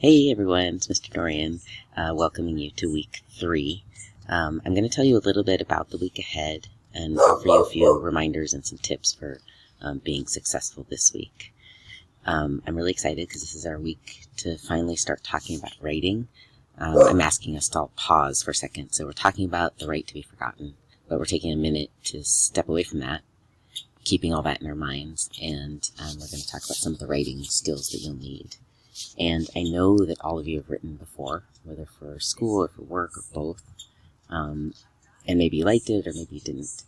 Hey everyone, it's Mr. Dorian, welcoming you to week 3. I'm going to tell you a little bit about the week ahead and offer you a few reminders and some tips for being successful this week. I'm really excited because this is our week to finally start talking about writing. I'm asking us to all pause for a second. So we're talking about the right to be forgotten, but we're taking a minute to step away from that, keeping all that in our minds, and we're going to talk about some of the writing skills that you'll need. And I know that all of you have written before, whether for school or for work or both, and maybe you liked it or maybe you didn't.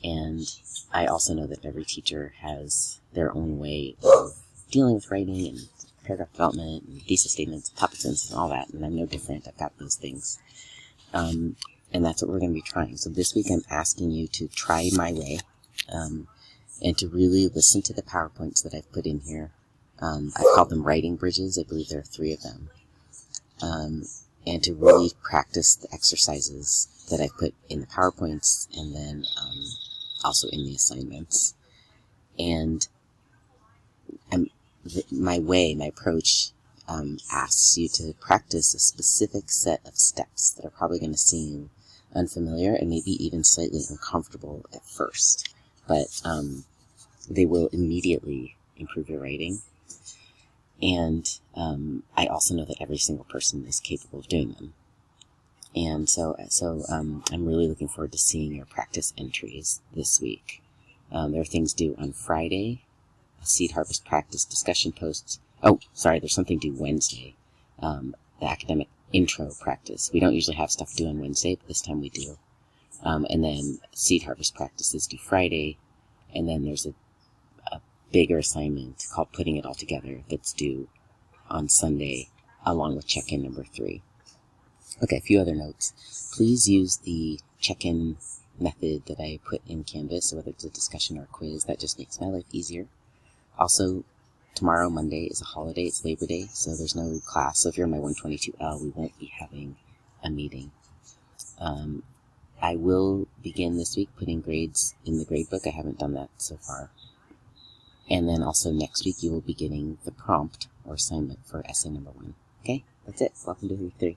And I also know that every teacher has their own way of dealing with writing and paragraph development and thesis statements, topic sentences, and all that, and I'm no different. I've got those things. And that's what we're going to be trying. So this week I'm asking you to try my way, and to really listen to the PowerPoints that I've put in here. I've called them writing bridges. I believe there are 3 of them. And to really practice the exercises that I've put in the PowerPoints and then also in the assignments. And my approach asks you to practice a specific set of steps that are probably going to seem unfamiliar and maybe even slightly uncomfortable at first. But they will immediately improve your writing. And I also know that every single person is capable of doing them. And so I'm really looking forward to seeing your practice entries this week. There are things due on Friday, a seed harvest practice discussion posts. Oh, sorry, there's something due Wednesday, the academic intro practice. We don't usually have stuff due on Wednesday, but this time we do. And then seed harvest practice is due Friday, and then there's a bigger assignment called Putting It All Together that's due on Sunday, along with check-in number 3. Okay, a few other notes. Please use the check-in method that I put in Canvas, so whether it's a discussion or a quiz, that just makes my life easier. Also, tomorrow, Monday, is a holiday. It's Labor Day, so there's no class. So if you're in my 122L, we won't be having a meeting. I will begin this week putting grades in the gradebook. I haven't done that so far. And then also next week you will be getting the prompt or assignment for essay number 1. Okay, that's it. Welcome to week 3.